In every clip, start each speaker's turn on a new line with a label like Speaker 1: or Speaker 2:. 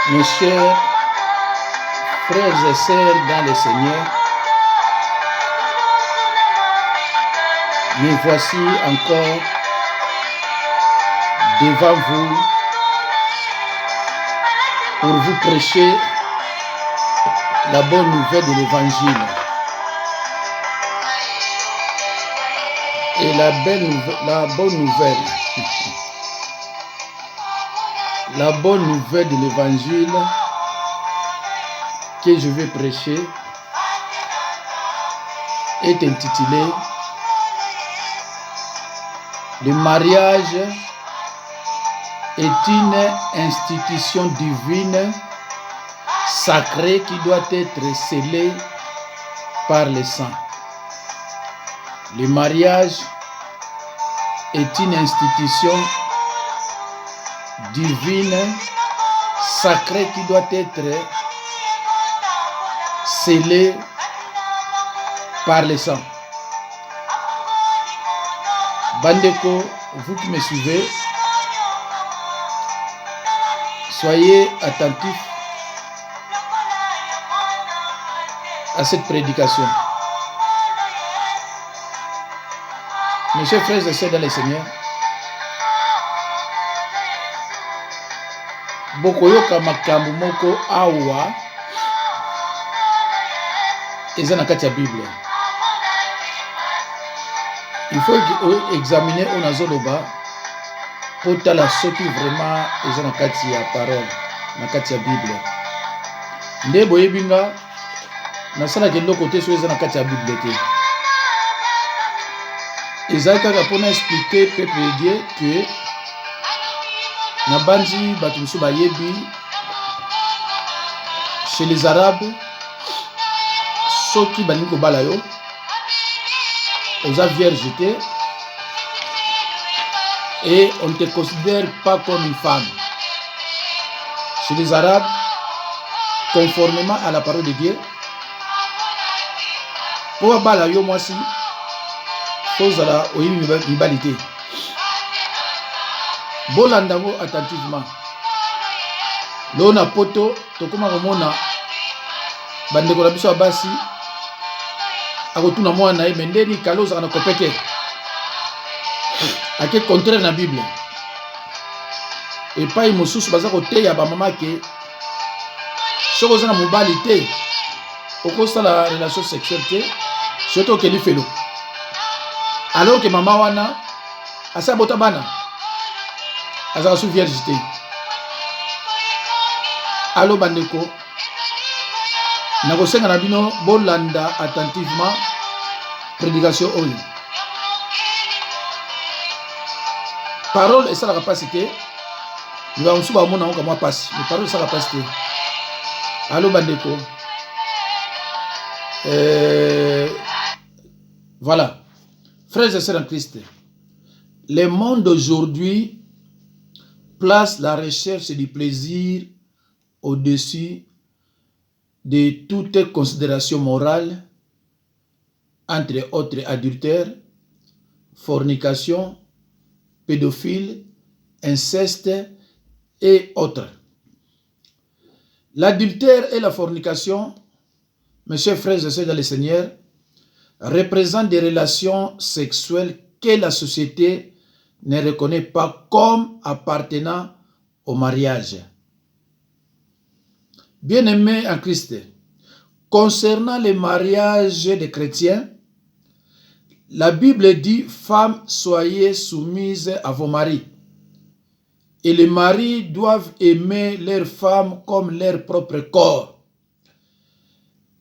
Speaker 1: Mes chers frères et sœurs dans le Seigneur, me voici encore devant vous pour vous prêcher la bonne nouvelle de l'Évangile. Et la bonne nouvelle de l'Évangile que je vais prêcher est intitulée Le mariage est une institution divine sacrée qui doit être scellée par le sang. Le mariage est une institution divine sacrée qui doit être scellée par le sang. Bandeko, vous qui me suivez, soyez attentifs à cette prédication. Mes chers frères et sœurs dans le Seigneur, bokoyoka makambo moko awa eza na kati ya Bible. Il faut examiner on azoloba pour tala soki vraiment eza na kati ya parole, na kati ya Bible. Nde boyebinga nasala ke loko te so eza na kati ya Bible te. Ezali kaka mpona expliquer peuple Dieu que na bandi bato mosusu bayebi chez les Arabes soki balingi kobala yo oza vierge te et on ne te considère pas comme une femme. Chez les Arabes, conformément à la parole de Dieu, pour bala yo mwasi kozala oyebi mibali te. Bolandango attentivement. Lona poto tokoma komona bandeko na biso basi akotuna mwana ye mendeni kaloza na kopete. Ake contraire na Bible. Et pas mosusu baza koteya ba mama ke soko za na mobali te okosala relation sexuelle te surtout ke li felo. Alors que mama wana asa bota bana azala sous vierge te. Allo bandeko nakosenga na bino bolanda attentivement prédication oyo. Parole et ça la capacité nous va ensuite ba mona comme passe mais parole ça la capacité. Allo bandeko voilà. Frères et sœurs en Christ, le monde d'aujourd'hui place la recherche du plaisir au-dessus de toute considération morale, entre autres adultère, fornication, pédophile, inceste et autres. L'adultère et la fornication, mes chers frères et sœurs dans le Seigneur, représentent des relations sexuelles que la société ne reconnaît pas comme appartenant au mariage. Bien-aimés en Christ, concernant le mariage des chrétiens, la Bible dit « Femmes, soyez soumises à vos maris ». Et les maris doivent aimer leurs femmes comme leur propre corps.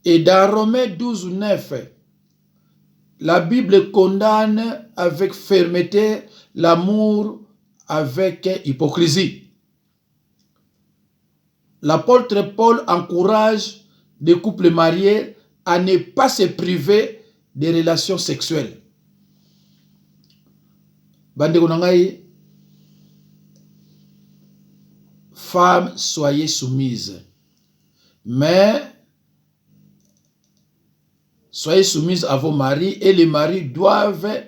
Speaker 1: Et dans Romains 12, 9, la Bible condamne avec fermeté l'amour avec hypocrisie. L'apôtre Paul encourage les couples mariés à ne pas se priver des relations sexuelles. Bandeko nangai, femmes, soyez soumises. Mais soyez soumises à vos maris et les maris doivent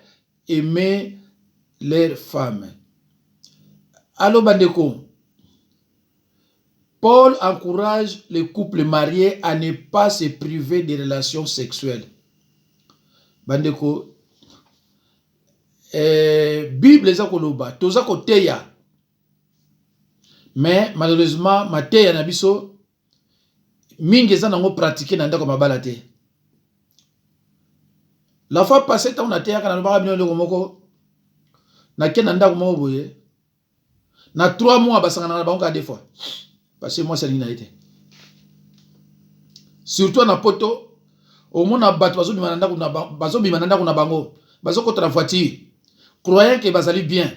Speaker 1: aimer leurs femmes. Allo bandeko, Paul encourage les couples mariés à ne pas se priver des relations sexuelles. Bandeko, Bible eza koloba, toza koteya. Mais malheureusement, mateya na biso, mingi eza nango pratiquer na ndako mabala te. La fois passée, on a teya kana lobaka bino loko moko, na ke na ndako moko boye, na 3 mois basangana na bango ka 2 fois. Parce que moi c'est l'ina été. Surtout na poto, au moins na bato bazo bima na ndako na bango, bazo kota na voiture, croyant que bazali bien.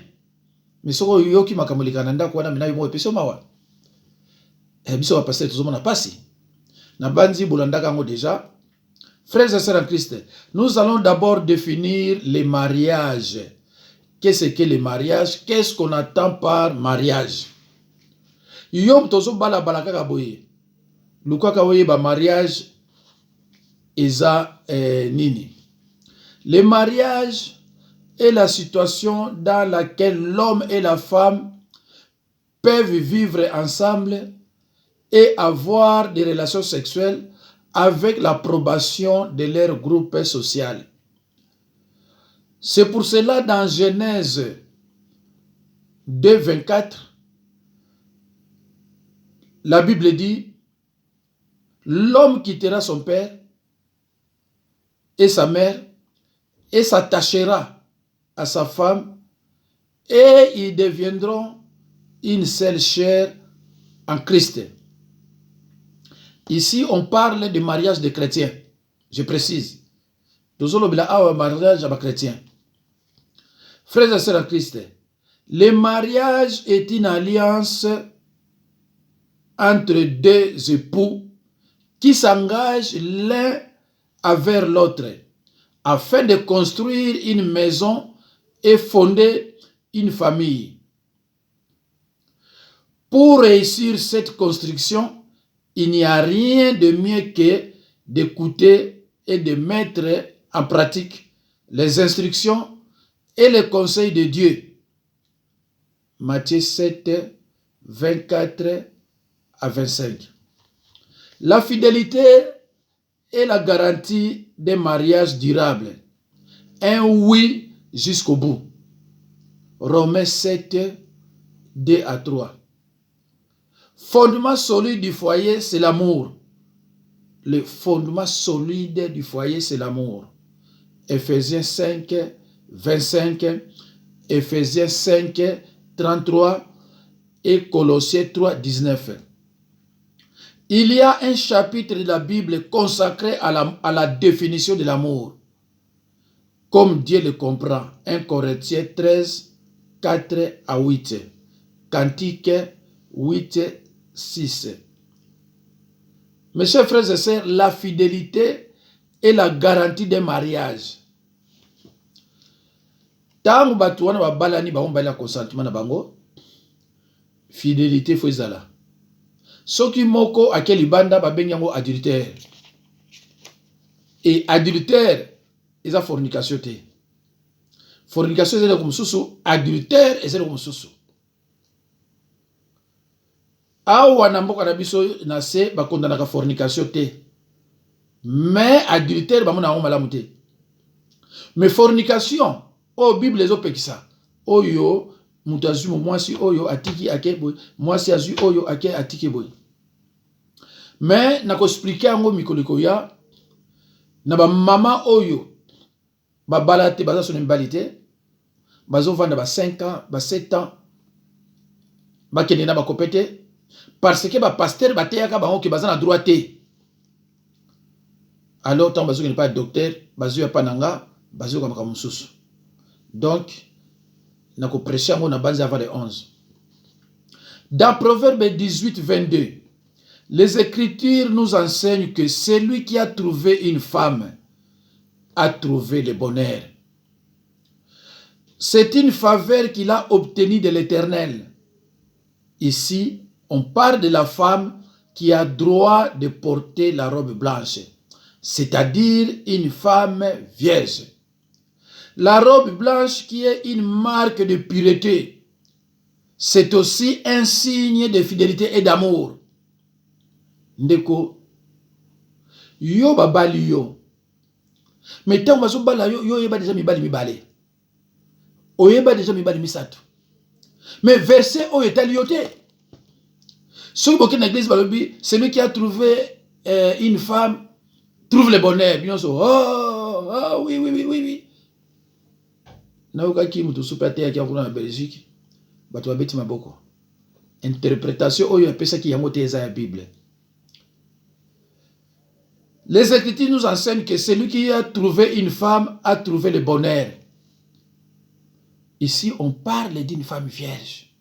Speaker 1: Mais soko yoki makamolika na ndako wana mina yo mo epeso mawa. Biso va passer tout na pasi. Na banzi bolandaka ngo déjà. Frères et sœurs en Christ, nous allons d'abord définir les mariages. Qu'est-ce que les mariages? Qu'est-ce qu'on attend par mariage? Yom tozo bala kaka boye. Lukaka oye ba mariage eza nini? Le mariage est la situation dans laquelle l'homme et la femme peuvent vivre ensemble et avoir des relations sexuelles avec l'approbation de leur groupe social. C'est pour cela dans Genèse 2, 24, la Bible dit, l'homme quittera son père et sa mère et s'attachera à sa femme et ils deviendront une seule chair en Christ. Ici, on parle de mariage des chrétiens. Je précise. Mariage à chrétien. Frères et sœurs en Christ, le mariage est une alliance entre 2 époux qui s'engagent l'un envers l'autre afin de construire une maison et fonder une famille. Pour réussir cette construction, il n'y a rien de mieux que d'écouter et de mettre en pratique les instructions et les conseils de Dieu. Matthieu 7, 24 à 25. La fidélité est la garantie d'un mariage durable. Un oui jusqu'au bout. Romains 7, 2 à 3. Fondement solide du foyer, c'est l'amour. Le fondement solide du foyer, c'est l'amour. Ephésiens 5, 25, Ephésiens 5, 33 et Colossiens 3, 19. Il y a un chapitre de la Bible consacré à la définition de l'amour, comme Dieu le comprend. 1 Corinthiens 13, 4 à 8. Cantique 8, 6. Mes chers frères et sœurs, la fidélité est la garantie d'un mariage. Tant que vous avez balani ba consentement na bango, fidélité faut ezala. Soki moko akeli banda ba benyango adultère. Et adultère eza fornication te. Fornication eza comme susu, adultère eza comme susu. Awa na mboka na biso na se ba kondanaka fornication te. Mais adultère ba mona malamu te. Mais fornication, oh Bible ezopekisa. Oyo mutazu mwasi oyo atiki akeboy, mwasi azu oyo atiki boy. Mais na ko expliquer ngo mikoliko ya na ba mama oyo ba balate baza son imbalité, bazo vanda ba 5 ans, ba 7 ans. Ba kenena ba kopete parce que ba pasteur ba teyaka bango ke baza na droit te. Alors tant bazo n'est pas docteur, bazo ya pananga, bazo comme mususu. Donc na ko prêcher ngo na banza avant les 11. Dans Proverbe 18, 22, les Écritures nous enseignent que celui qui a trouvé une femme a trouvé le bonheur. C'est une faveur qu'il a obtenue de l'Éternel. Ici, on parle de la femme qui a droit de porter la robe blanche, c'est-à-dire une femme vierge. La robe blanche qui est une marque de pureté, c'est aussi un signe de fidélité et d'amour. ndeko yo babali yo mais tant bazo bala yo yeba déjà mibali mibale oyeba déjà mibali misato mais verset o etali yo te ceux qui dans l'église balobi celui qui a trouvé une femme trouve le bonheur bien sûr oh oui na okaki mutu supate ya kuna na Belgique bato babeti maboko interprétation oyo apesa ki yango te eza ya Bible. Les Écritures nous enseignent que celui qui a trouvé une femme a trouvé le bonheur. Ici, on parle d'une femme vierge.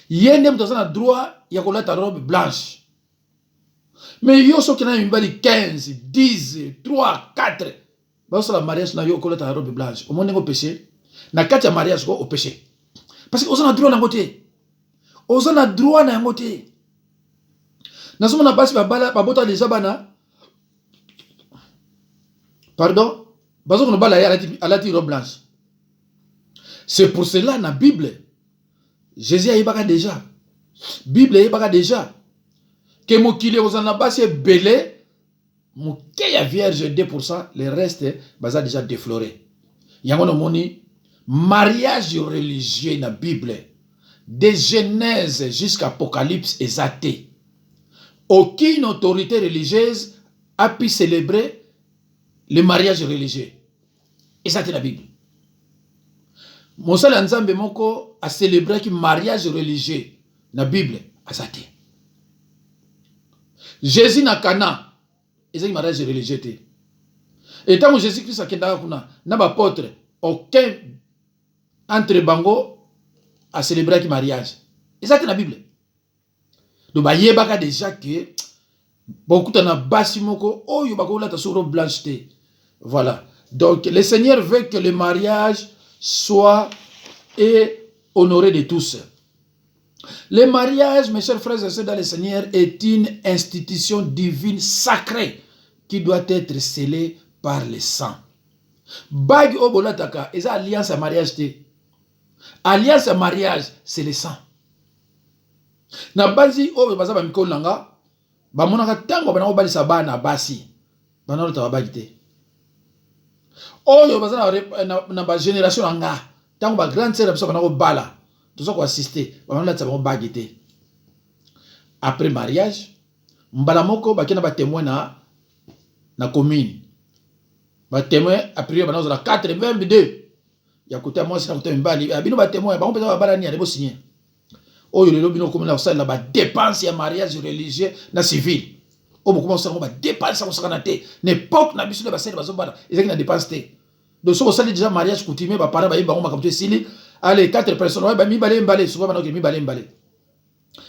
Speaker 1: Il y a un droit, il y a une robe blanche. Mais il y a ceux qui ont 15, 10, 3, 4. Parce que le mariage, il y a une robe blanche. Au moins, on péché. Dans le mariage, on péché. Parce qu'on a droit à côté. On a droit à côté. Dans ce moment, on a déjà pardon, à la robe blanche. C'est pour cela, dans la Bible, Jésus a dit déjà, Bible a dit déjà, que mon kilo aux anabas est belé, mon kaya vierge 2%, le reste, baza déjà défloré. Il y a un mariage religieux dans la Bible, de Genèse jusqu'à Apocalypse exaté. Aucune autorité religieuse a pu célébrer le mariage religieux. Et ça, c'est la Bible. Monsal Nzambe Moko a célébré le mariage religieux dans la Bible. Jésus na Cana, c'est un mariage religieux. Et tant que Jésus-Christ a apôtre, aucun entre bango a célébré le mariage. Et ça, c'est la Bible. Donc, il y a déjà que beaucoup de basimoko, oh, il y a des choses blanches. Voilà. Donc, le Seigneur veut que le mariage soit honoré de tous. Le mariage, mes chers frères et sœurs dans le Seigneur, est une institution divine sacrée qui doit être scellée par le sang. Bag obolataka, et ça alliance à mariage. Alliance à mariage, c'est le sang. Na bazi o baza ba mikolo nanga, ba monaka tango bana obalisa bana basi. Bana lota bagite. Oyo baza na ba génération nanga, tango ba grande sœur biso bana ko bala. Tout ko assister, bana lota ba bagite. Après mariage, mbala moko ba kena ba témoin na commune. Ba témoin après bana za 4 même 2. Ya côté moi c'est côté mbali, abino ba témoin ba on peut ba bala ni aller signer. Oyo le lobino comme ça la dépense ya mariage religieux na civil. O beaucoup ça on va dépenser ça na té. N'importe na biso ba sel ba zobala, ezaki na dépense té. Donc so ça déjà mariage coutumier ba para ba yeba on comme tu sili. Allez 4 personnes ba mi balé souvent ba mi balé.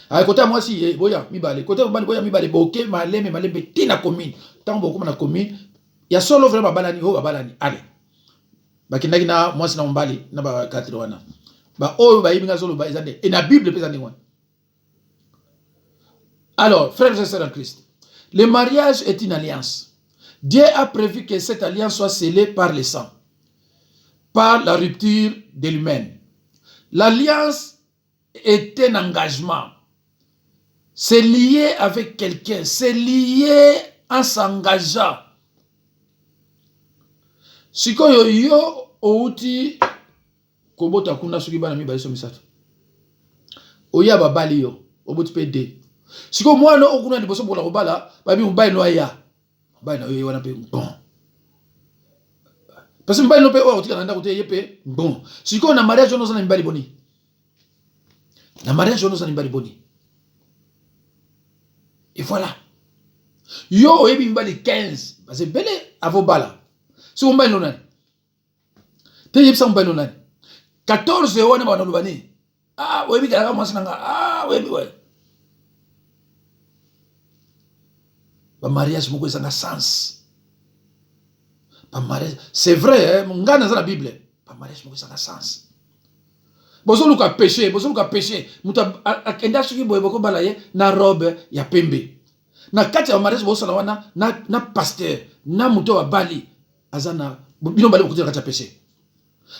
Speaker 1: À côté moi si boya mi balé, côté boya mi balé boké malé tina commune. Tant beaucoup na commune, ya solo vraiment balani ho ba balani. Allez. Ba kindaki na moi na mbali na ba 4 wana. Et la Bible peut en. Alors, frères et sœurs en Christ, le mariage est une alliance. Dieu a prévu que cette alliance soit scellée par le sang, par la rupture de l'humain. L'alliance est un engagement. C'est lié avec quelqu'un, c'est lié en s'engageant. Si yo outi kobota kuna suki bana mi baliso misato oya babali yo oboti pede siko mwana okuna liboso bola kobala babi mbayi no aya mbayi na yo wana pe bon parce que mbayi no pe o otika na ndako te yepe bon siko na mariage ono sana mbali boni na mariage ono sana mbali boni et voilà yo oyebi mbali 15 parce que bele avobala siko mbayi no nani te yebisa mbayi no nani 14 wana bana lubani ah webi kala mwasi nanga ah webi we ba mariage moko ezanga sens ba mariage c'est vrai ngana za la Bible ba mariage moko ezanga sens bozo luka péché muta akenda suki boye boko balaye na robe ya pembe na kati ya mariage bozo na wana na pasteur na muto wa bali azana bino bali ko kati ya péché.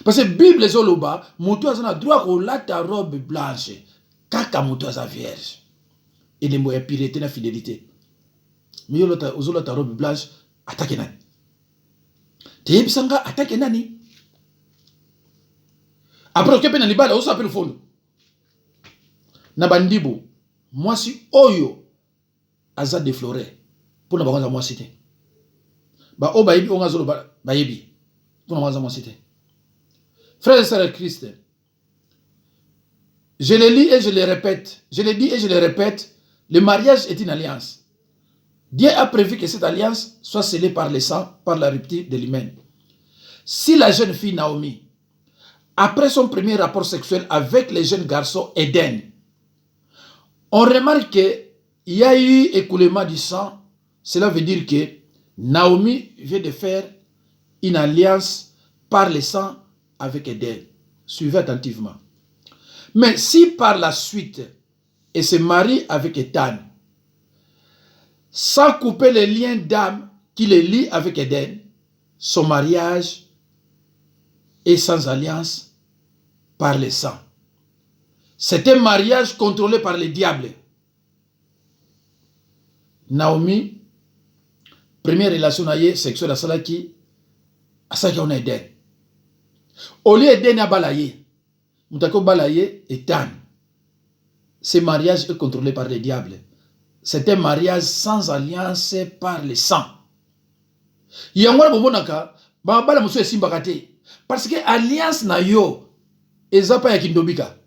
Speaker 1: Parce que la Bible est là, moto a droit de la robe blanche, kaka moto a vierge. Et les mots pureté et fidélité. Mais ozolo ta robe blanche, attaque nani. Te bisanga attaque nani. Après, okepe na libala, oso appelle le fond. Na bandibo, moi si oyo, aza défloré. Pour na bangaza moi cité. Ba o bayebi, on a zolo bayebi. Pour na bangaza moi cité. Frères et sœurs de Christ, je le lis et je le répète. Je le dis et je le répète. Le mariage est une alliance. Dieu a prévu que cette alliance soit scellée par le sang, par la rupture de l'humain. Si la jeune fille Naomi, après son premier rapport sexuel avec le jeune garçon Eden, on remarque qu'il y a eu écoulement du sang, cela veut dire que Naomi vient de faire une alliance par le sang avec Eden. Suivez attentivement. Mais si par la suite, elle se marie avec Ethan, sans couper les liens d'âme qui les lient avec Eden, son mariage est sans alliance par le sang. C'est un mariage contrôlé par le diable. Naomi, première relation sexuelle à Salaki, à Salaki on a Eden. Au lieu Eden a balayé, Moutako balayé et Tan. Ce mariage est contrôlé par le diable. C'est un mariage sans alliance par le sang. Il y a un moment parce que alliance na yo ezapa ya kindobika.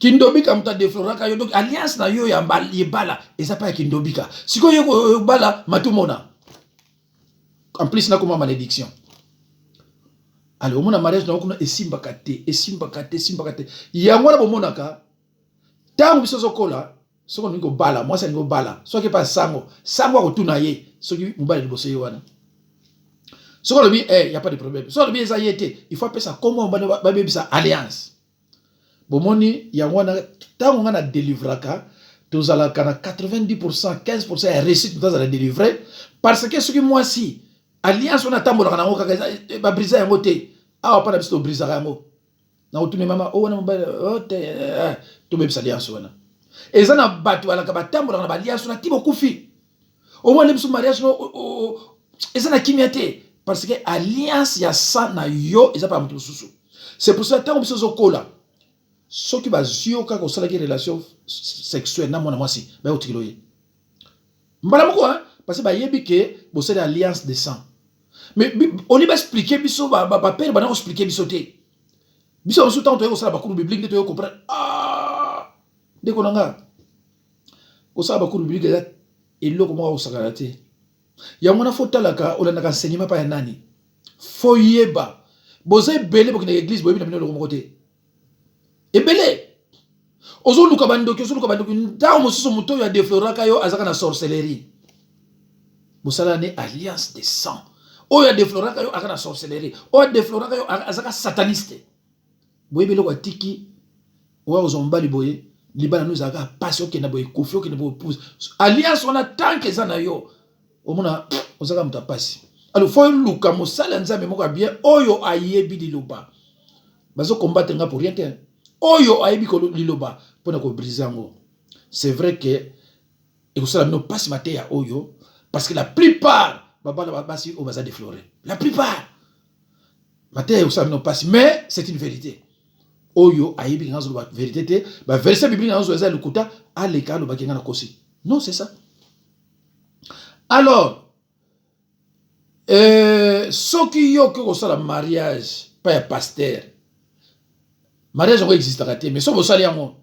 Speaker 1: Kindobika muta defloraka yo, donc alliance na yo ya bala ezapa ya kindobika. Siko yo bala matumona. En plus na comme malédiction. Alors au moment mariage na okuna esimbakate. Yango na bomonaka tangu biso zokola soko ningo bala, moi ça ningo bala. Soki pas sango akotuna ye, soki mobali liboso ye wana. Soko lobi y a pas de problème. Soko lobi eza yete, il faut appeler ça comment ba bebisa alliance. Bomoni yango na tango ngana délivraka, tozala kana 90%, 15% ya réussite tozala délivrer parce que soki moi si alliance on a tambola kana ngo kaka ba brisa yango te. Ah pa na biso brisa yango. Na otune mama o wana mobali o te to bebisa alliance wana. Eza na batu alaka batambola na alliance na tibo kufi. Au moins le mariage no eza na kimia parce que alliance ya sa na yo eza pa mutu susu. C'est pour ça tant biso zokola. Ce qui va zioka ko sala ki relation sexuelle na mona mwasi ba otikiloye. Mbala moko parce que ba yebi ke bo sala alliance de sang. Mais on va expliquer biso ba père ba na expliquer biso te. Biso on temps to yo sala ba kuru biblique to yo comprendre. Ah! De konanga. Ko sala ba kuru biblique eza eloko mo osakala te. Yango na fotalaka olanda ka enseignement pa ya nani. Foyeba. Boze belé bokina église boyebi na bino loko mokote. Ebele. Ozo luka bandoki ndao mosusu muto ya defloraka yo azaka na sorcellerie. Bosala ne alliance de sang. O ya defloraka yo azaka na sorcellerie. O ya defloraka yo azaka sataniste. Boyebi loko tiki wa ozombali boye libana nous azaka passion ke na boye kofio ke na boye pousse. Alliance on a tant que ça na yo. Omona ozaka muta pasi. Alors faut luka mosala nzambe moko bien oyo ayebi liloba. Bazo combattre nga pour rien te. Oyo ayebi ko liloba pona ko briser ngo. C'est vrai que ekosala no pasi maté ya oyo parce que la plupart baba basi o baza déflorer. La plupart maté ekosala no pasi mais c'est une vérité. Oyo ayebi nga zo ba vérité te ba verset biblique nga zo eza lukuta aleka lo bakenga na kosi. Non, c'est ça. Alors ce qui yo que ça le mariage pas un pasteur. Mariage on existe raté mais so bo sali yango.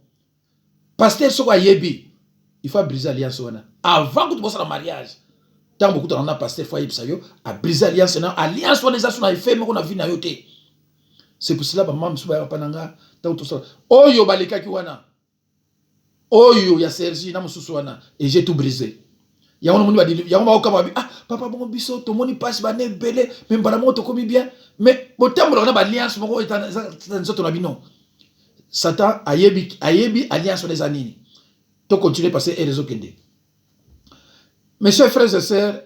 Speaker 1: Pasteur so kwa yebi, il faut briser alliance wana. Avant que tu bosses le mariage. Tant beaucoup on a pasteur faut yebisa yo a briser alliance na alliance wana eza sona fait mais on a vu na yo te. C'est pour cela ba mam so ba pananga tant tout ça. Oyo baleka ki wana. Oyo ya Sergi na mususu wana et j'ai tout brisé. Ya on moni ba ya on ba okaba ah papa bon biso to moni passe ba ne belé même bara moto komi bien mais botambo na ba alliance moko nzoto na bino. Satan ayebi alliance les anini. To continuer passer et les okende. Mes chers frères et sœurs,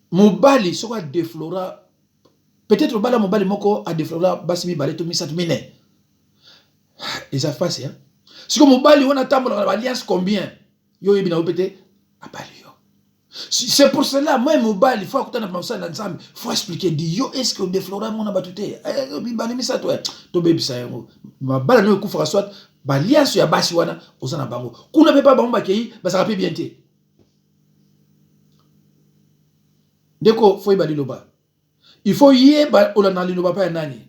Speaker 1: mobali soko deflora peut-être bala mobali moko a deflora basimi baleto misat mine. Et ça passe hein. Si comme mobali on attend la alliance combien Yo yebi na opete abali yo. C'est pour cela, moi, il faut que tu aies faut expliquer, yo, est-ce que des flora mon abatute? Bali misa toi. To baby sa yango. Ma bala no kufa soit balia sur ya basi wana ozana bango. Kuna be pas bango bakei, ba ça rapé bien té. Deko faut bali loba. Il faut yé ba olana liloba pa nani.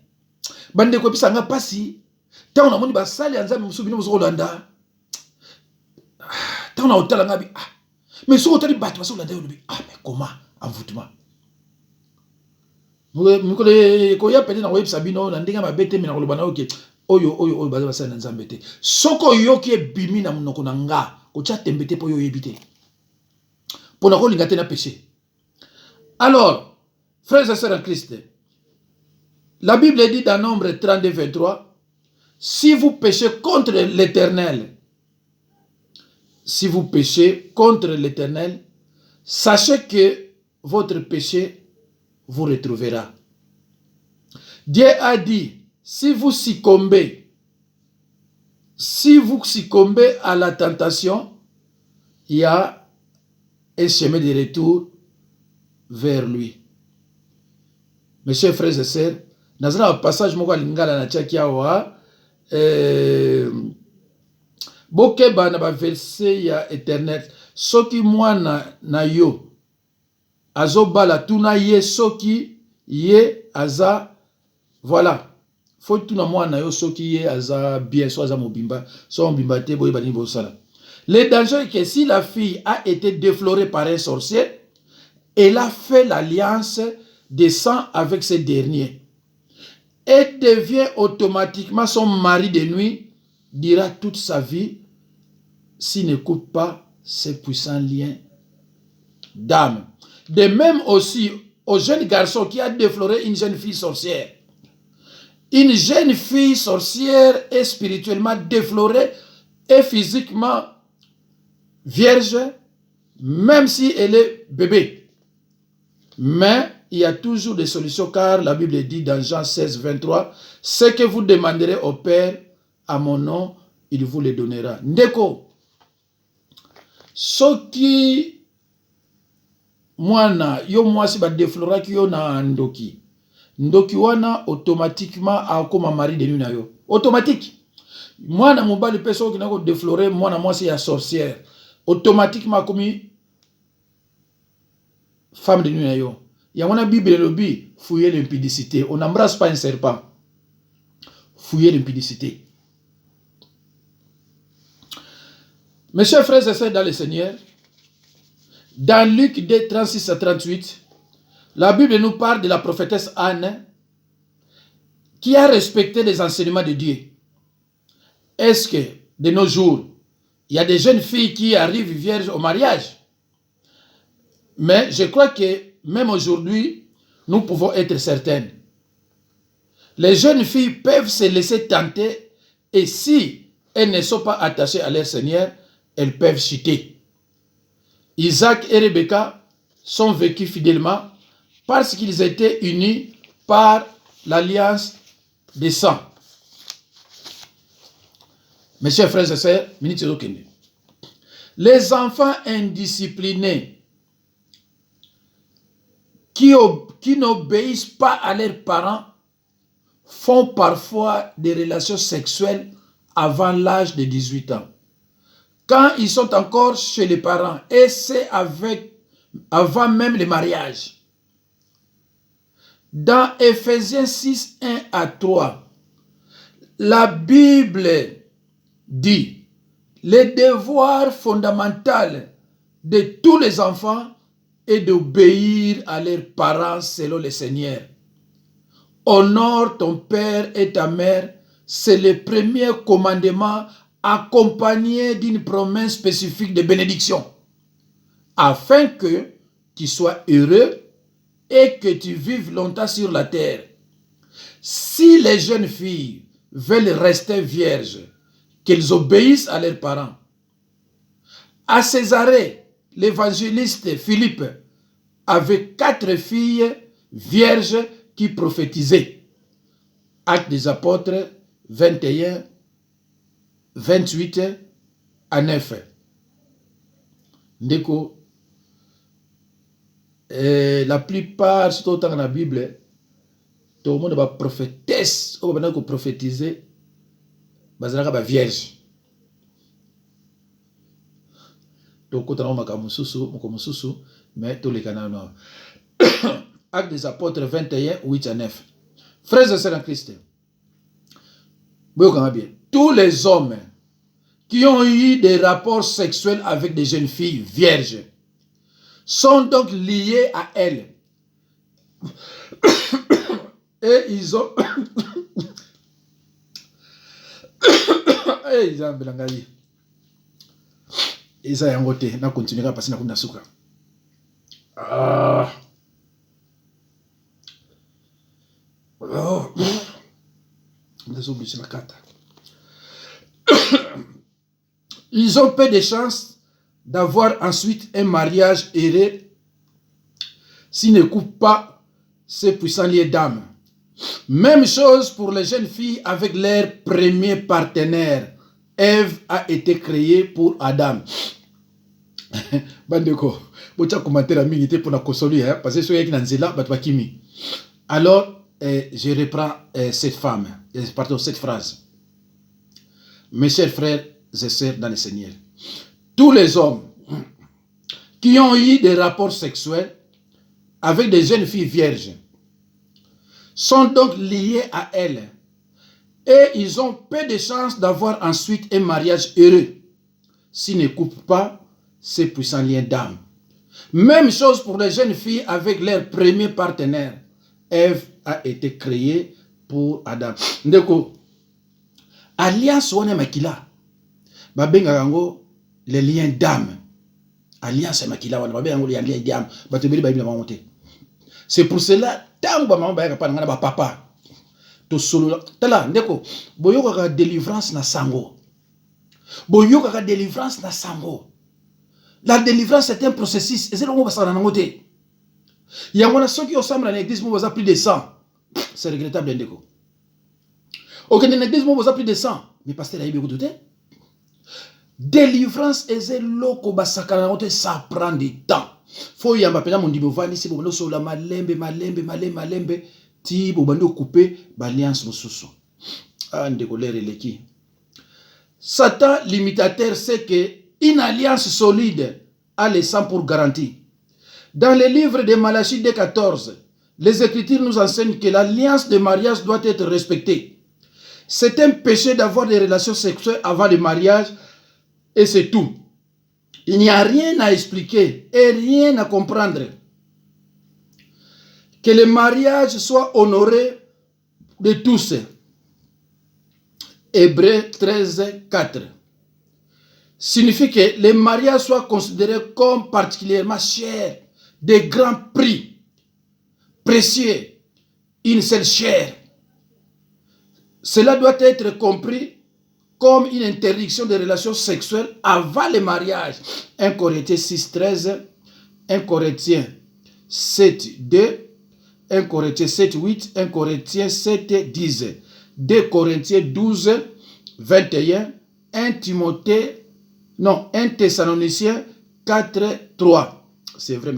Speaker 1: Bande ko pisa nga pasi. Ta on a moni ba sali anza musubi no zo Holanda. Ta on a hôtel nga bi. Mais si on a dit que tu vas mais comment envoûtement? Quand ya pété na web sabino na ndinga mabete mina kolobana oke oyo baza basala na nzambete. Soko yoki ebimi na munoko na nga ko tcha tembete po yo yebite. Pour na ko linga te na péché. Alors, frères et sœurs en Christ, la Bible dit dans Nombre 32, 23, si vous péchez contre l'Éternel, si vous péchez contre l'Éternel, sachez que votre péché vous retrouvera. Dieu a dit, si vous succombez à la tentation, il y a un chemin de retour vers lui. Mes chers frères et sœurs, dans un passage, je Bokeba na ba verset ya éternel soki mwana na yo azobala tuna ye soki ye aza voilà faut tuna mwana yo soki ye aza bien so aza mobimba so mobimba te boye bani bosala. Le danger est que si la fille a été déflorée par un sorcier, elle a fait l'alliance de sang avec ce dernier et devient automatiquement son mari de nuit durant toute sa vie s'il n'écoute pas ces puissants liens d'âme. De même aussi au jeune garçon qui a défloré une jeune fille sorcière. Une jeune fille sorcière est spirituellement déflorée et physiquement vierge, même si elle est bébé. Mais il y a toujours des solutions car la Bible dit dans Jean 16, 23, ce que vous demanderez au Père à mon nom, il vous le donnera. Ndeko, soki mwana yo mwasi ba défloraki yo na ndoki. Ndoki wana automatiquement akoma mari de nuit na yo. Automatique. Mwana mobali pe soki na ko déflorer mwana mwasi ya sorcière. Automatiquement komi femme de nuit na yo. Ya wana Bible lobi fouiller l'impudicité. On n'embrasse pas un serpent. Fouiller l'impudicité. Mes chers frères et sœurs dans le Seigneur, dans Luc 2, 36 à 38, la Bible nous parle de la prophétesse Anne qui a respecté les enseignements de Dieu. Est-ce que de nos jours, il y a des jeunes filles qui arrivent vierges au mariage? Mais je crois que même aujourd'hui, nous pouvons être certaines. Les jeunes filles peuvent se laisser tenter et si elles ne sont pas attachées à leur Seigneur, elles peuvent chuter. Isaac et Rebecca sont vécus fidèlement parce qu'ils étaient unis par l'alliance des sangs. Mes chers frères et sœurs, les enfants indisciplinés qui n'obéissent pas à leurs parents font parfois des relations sexuelles avant l'âge de 18 ans. Quand ils sont encore chez les parents, et c'est avant même le mariage. Dans Ephésiens 6, 1 à 3, la Bible dit, le devoir fondamental de tous les enfants est d'obéir à leurs parents selon le Seigneur. Honore ton père et ta mère, c'est le premier commandement accompagné d'une promesse spécifique de bénédiction, afin que tu sois heureux et que tu vives longtemps sur la terre. Si les jeunes filles veulent rester vierges, qu'elles obéissent à leurs parents. À Césarée, l'évangéliste Philippe avait 4 filles vierges qui prophétisaient. Actes des apôtres 21, 28 à 9. Ndeko, la plupart, surtout dans la Bible, tout le monde va prophétesse, ou va prophétiser, va vierge. Donc, quand on a mais tous les canaux. Actes des apôtres 21, 8 à 9. Frères et sœurs en Christ, tous les hommes qui ont eu des rapports sexuels avec des jeunes filles vierges sont donc liés à elles. Et ils ont... Ils ont voté. On continuera à passer dans la souka. Ils ont peu de chances d'avoir ensuite un mariage heureux s'ils ne coupent pas ces puissants liens d'âme. Même chose pour les jeunes filles avec leur premier partenaire. Ève a été créée pour Adam. Bandeko, bocha commenter la minute pour la consoler, parce que ceux qui n'ont pas kimi. Alors, je reprends cette femme, pardon, cette phrase. Mes chers frères et sœurs dans le Seigneur, tous les hommes qui ont eu des rapports sexuels avec des jeunes filles vierges sont donc liés à elles et ils ont peu de chances d'avoir ensuite un mariage heureux s'ils ne coupent pas ces puissants liens d'âme. Même chose pour les jeunes filles avec leur premier partenaire. Ève a été créée pour Adam. Ndeko, alliance wana makila, babenga yango les liens d'âme. Alliance makila wana babenga yango les liens d'âme. Batebeli ba Bible monter. C'est pour cela tant ba maman ba yaka pa ngana ba papa. To solo tala ndeko, boyoka ka délivrance na sango. Boyoka ka délivrance na sango. La délivrance c'est un processus. Et c'est le mot basana nangote. Il y a ceux qui ressemblent à l'église, vous avez plus de 100. C'est regrettable, ndeko. Ok, dans l'église, vous avez plus de 100. Mais pasteur, il y a beaucoup de temps. Délivrance, ça prend du temps. Faut y avoir mon dibovani, si vous avez la malembe, ti vous avez coupé, l'alliance mosusu. Ah, ndeko, l'air est qui. Satan, l'imitateur, c'est que une alliance solide a le sang pour garantie. Dans le livre de Malachie 2,14, les Écritures nous enseignent que l'alliance de mariage doit être respectée. C'est un péché d'avoir des relations sexuelles avant le mariage et c'est tout. Il n'y a rien à expliquer et rien à comprendre. Que le mariage soit honoré de tous. Hébreux 13, 4. Signifie que le mariage soit considéré comme particulièrement cher, de grands prix, précieux, une seule chair. Cela doit être compris comme une interdiction des relations sexuelles avant le mariage. 1 Corinthiens 6, 13, 1 Corinthiens 7, 2, 1 Corinthiens 7, 8, 1 Corinthiens 7, 10, 2 Corinthiens 12, 21, 1 Thessaloniciens 4, 3. C'est vrai,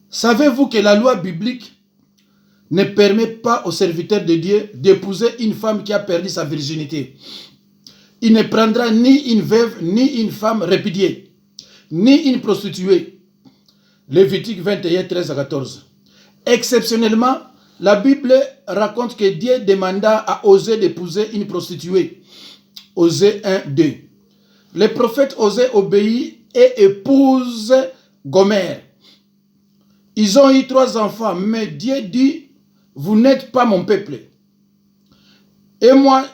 Speaker 1: savez-vous que la loi biblique ne permet pas aux serviteurs de Dieu d'épouser une femme qui a perdu sa virginité? Il ne prendra ni une veuve, ni une femme répudiée, ni une prostituée. Lévitique 21, 13 à 14. Exceptionnellement, la Bible raconte que Dieu demanda à Osée d'épouser une prostituée. Osée 1, 2. Le prophète Osée obéit et épouse Gomère. Ils ont eu 3 enfants, mais Dieu dit, vous n'êtes pas mon peuple. Et moi,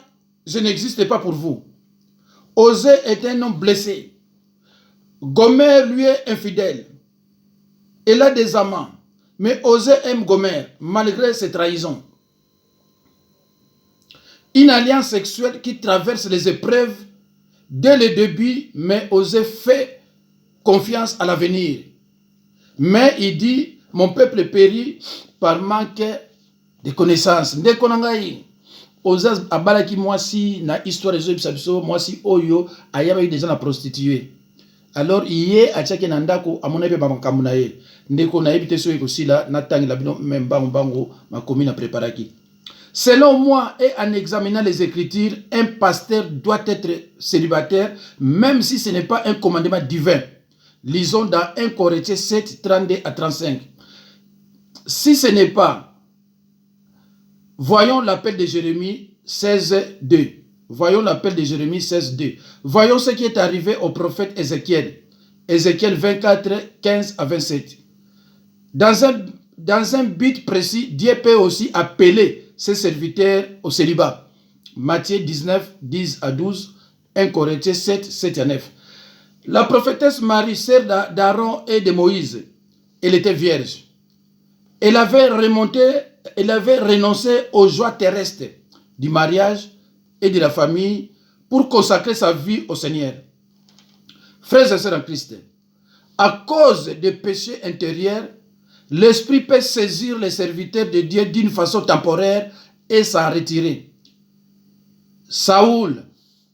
Speaker 1: je n'existe pas pour vous. Osée est un homme blessé. Gomère lui est infidèle. Elle a des amants. Mais Osée aime Gomère, malgré ses trahisons. Une alliance sexuelle qui traverse les épreuves dès le début, mais Osée fait confiance à l'avenir. Mais il dit, mon peuple périt par manque de connaissances. Dès qu'on a eu, Osée abalaki moi si na histoire de Zobisabso, moi si Oyo, ayaba eu des gens à prostituer. alors iye atiaki na ndako amona pe bamakambo na ye ndeko na yebi te so ekosila natangela bino même bango makomi na préparaki. Selon moi et en examinant les Écritures, un pasteur doit être célibataire même si ce n'est pas un commandement divin. Lisons dans 1 Corinthiens 7, 32 à 35. Si ce n'est pas, voyons l'appel de Jérémie 16, 2. Voyons l'appel de Jérémie 16, 2. Voyons ce qui est arrivé au prophète Ézéchiel. Ézéchiel 24, 15 à 27. Dans un but précis, Dieu peut aussi appeler ses serviteurs au célibat. Matthieu 19, 10 à 12, 1 Corinthiens 7, 7 à 9. La prophétesse Marie, sœur d'Aaron et de Moïse, elle était vierge. Elle avait renoncé aux joies terrestres du mariage et de la famille pour consacrer sa vie au Seigneur. Frères et sœurs en Christ, à cause des péchés intérieurs, l'Esprit peut saisir les serviteurs de Dieu d'une façon temporaire et s'en retirer. Saoul,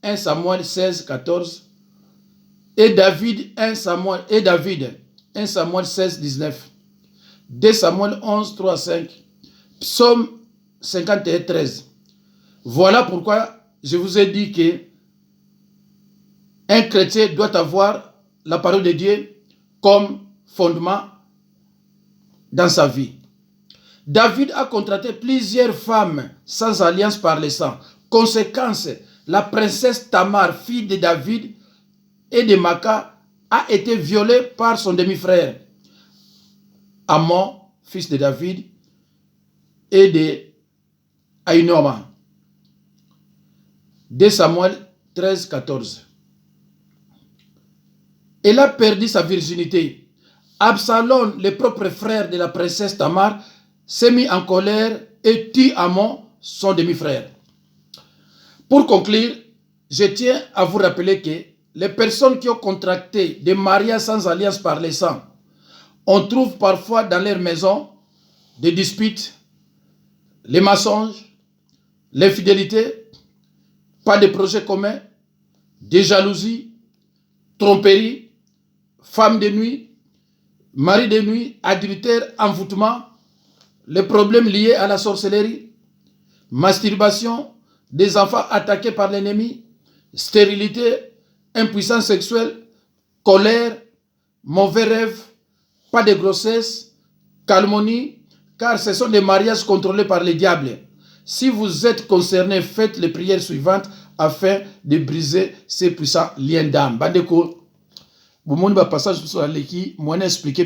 Speaker 1: 1 Samuel 16, 14, et David, 1 Samuel 16, 19, 2 Samuel 11, 3, 5, Psaume 51, 13. Voilà pourquoi je vous ai dit que un chrétien doit avoir la parole de Dieu comme fondement dans sa vie. David a contracté plusieurs femmes sans alliance par le sang. Conséquence, la princesse Tamar, fille de David et de Maca, a été violée par son demi-frère Amon, fils de David, et de Aïnoma. 2 Samuel 13, 14. Elle a perdu sa virginité. Absalom, le propre frère de la princesse Tamar, s'est mis en colère et tue Amon, son demi-frère. Pour conclure, je tiens à vous rappeler que les personnes qui ont contracté des mariages sans alliance par le sang, on trouve parfois dans leur maison des disputes, les mensonges, l'infidélité, pas de projet commun, des jalousies, tromperies, femmes de nuit, mari de nuit, adultère, envoûtement, les problèmes liés à la sorcellerie, masturbation, des enfants attaqués par l'ennemi, stérilité, impuissance sexuelle, colère, mauvais rêves, pas de grossesse, calomnie, car ce sont des mariages contrôlés par le diable. Si vous êtes concerné, faites les prières suivantes afin de briser ces puissants liens d'âme. Bandeko, vous m'avez passage sur la leki, moi expliqué